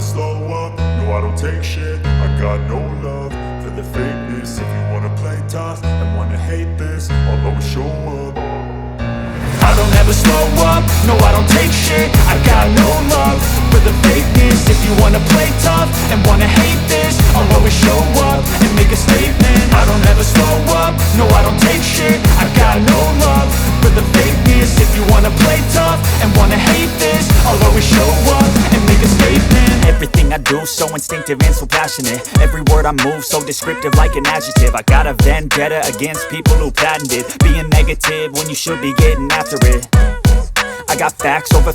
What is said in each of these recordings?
slow up, no I don't take shit. I got no love for the fakeness. If you wanna play tough and wanna hate this, I'll always show up. I don't ever slow up, no I don't take shit. I got no love for the fakeness. If you wanna play tough and wanna hate this, I'll always show up and make a statement. I don't ever slow up, no I don't take shit. I got no love for the fakeness. If you wanna play tough and wanna hate this, I'll always show up and make a statement. Everything I do so instinctive and so passionate. Every word I move so descriptive like an adjective. I got a vendetta against people who patented being negative when you should be getting after it. I got facts over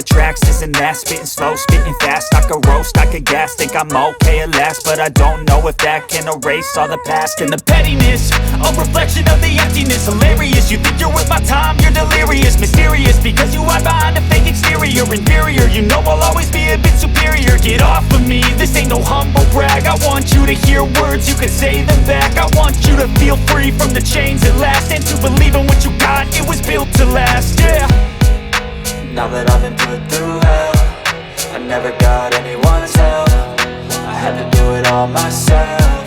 tracks, this and that. Spitting slow, spitting fast, I could roast, I could gas. Think I'm okay at last, but I don't know if that can erase all the past. And the pettiness, a reflection of the emptiness. Hilarious, you think you're worth my time, you're delirious. Mysterious, because you hide behind a fake exterior. Inferior, you know I'll always be a bit superior. Get off of me, this ain't no humble brag. I want you to hear words, you can say them back. I want you to feel free from the chains at last, and to believe in what you got, it was built to last, yeah. Now that I've been put through hell, I never got anyone's help. I had to do it all myself.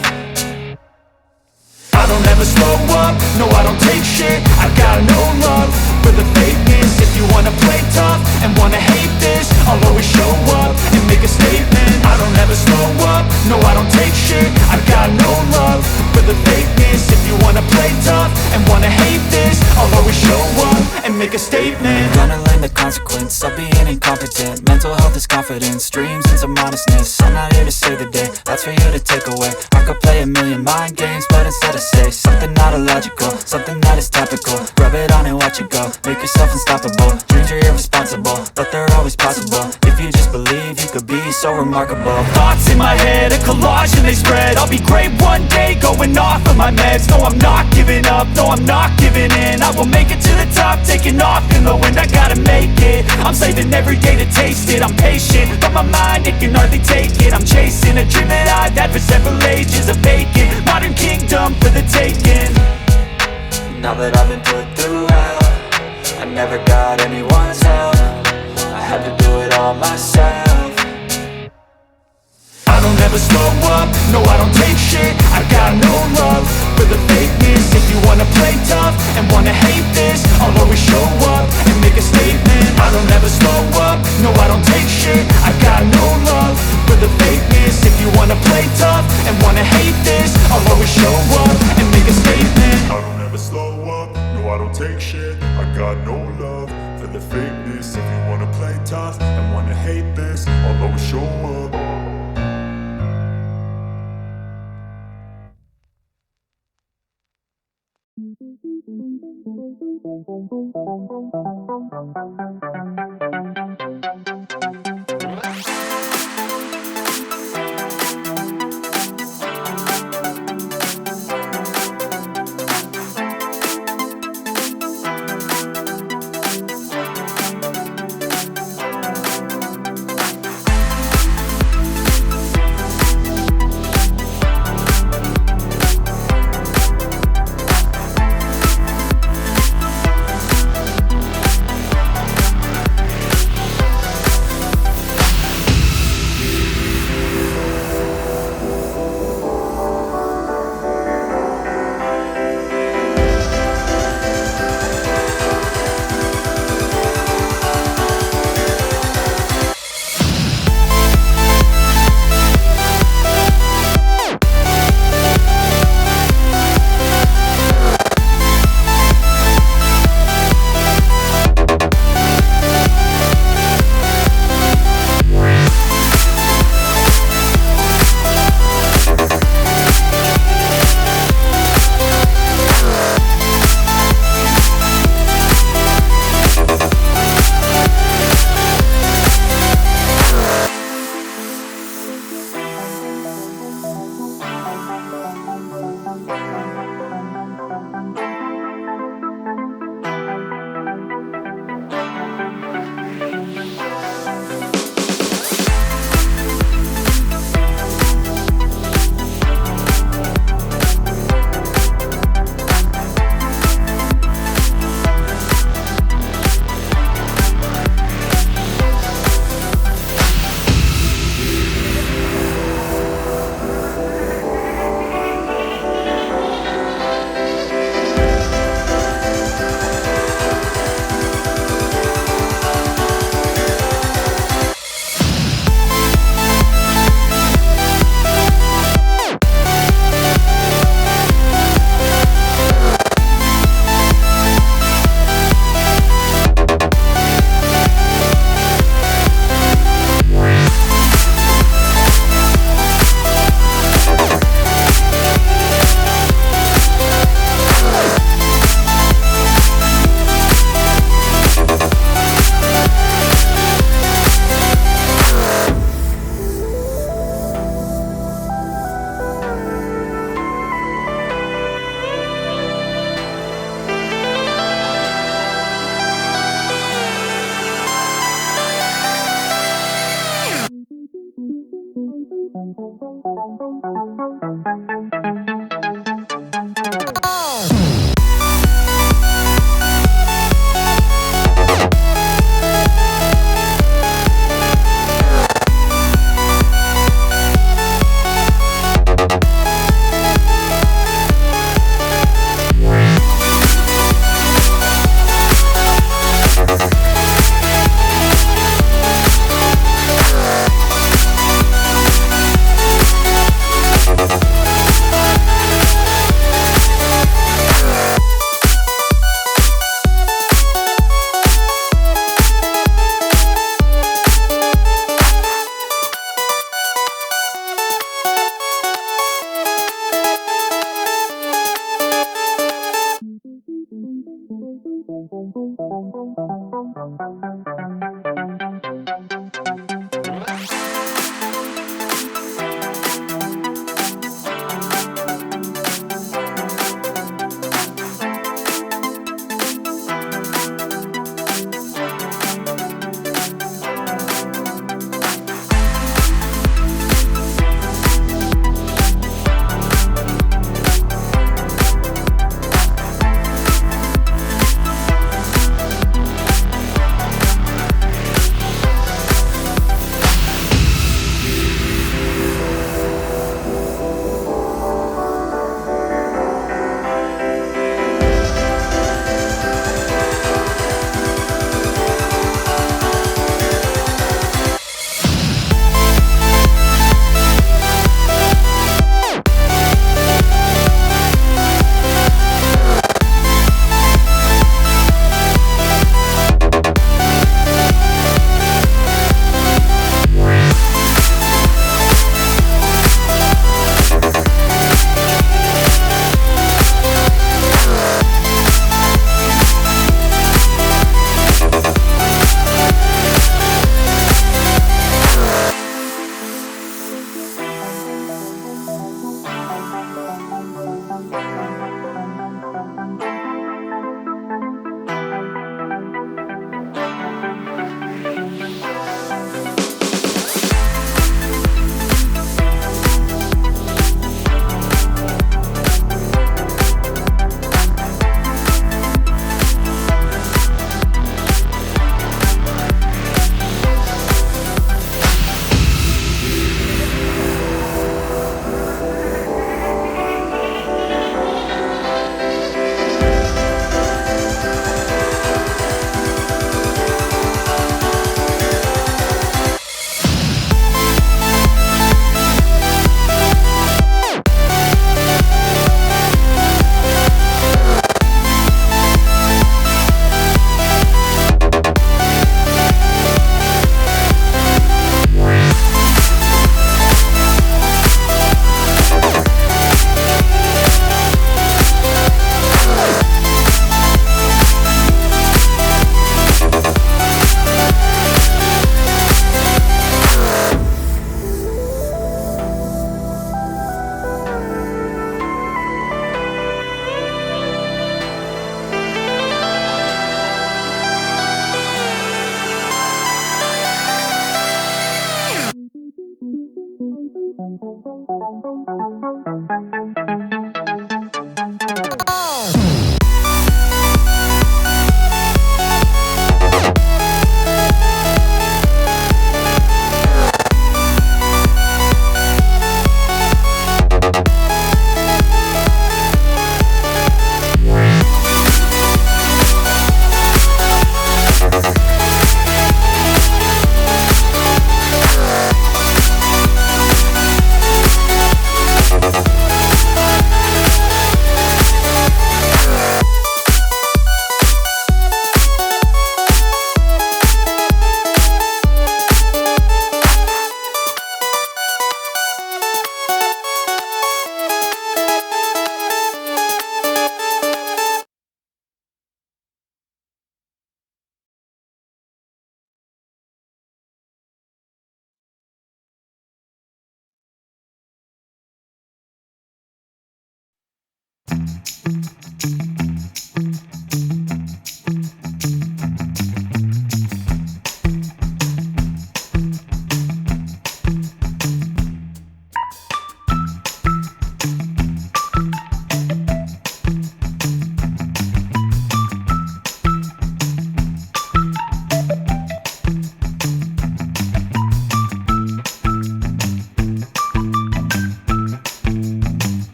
I don't ever slow up, no I don't take shit. I got no love for the fakeness. If you wanna play tough and wanna hate this, I'll always show up and make a statement. I don't ever slow up, no I don't take shit. I got no love for the fakeness. If you wanna play tough and wanna hate this, I'll always show up and make a statement. Gonna learn the consequence of being incompetent. Mental health is confidence, dreams and some modestness. I'm not here to save the day, that's for you to take away. I could play a million mind games, but instead I say something not illogical, something that is topical. Rub it on and watch it go, make yourself unstoppable. Dreams are irresponsible, but they're always possible. If you just believe, you could be so remarkable. Thoughts in my head, a collage and they spread. I'll be great one day, going off of my meds. No, I'm not giving up, no, I'm not giving in. I will make it to the top, taking off in the wind. I gotta make it, I'm saving every day to taste it. I'm patient, but my mind, it can hardly take it. I'm chasing a dream that I've had for several ages. A vacant, modern kingdom for the taking. Now that I've been put through hell, I never got anyone's help. I had to do it all myself. I don't ever slow up, no I don't take shit. I got no love for the fakeness. If you wanna play tough and wanna hate this, I'll always show up and make a statement. I don't ever slow up, no I don't take shit. I got no love for the fakeness. If you wanna play tough and wanna hate this, I'll always show up and make a statement. I don't ever slow up, no I don't take shit. I got no love for the fakeness. If you wanna play tough and wanna hate this, I'll always show up.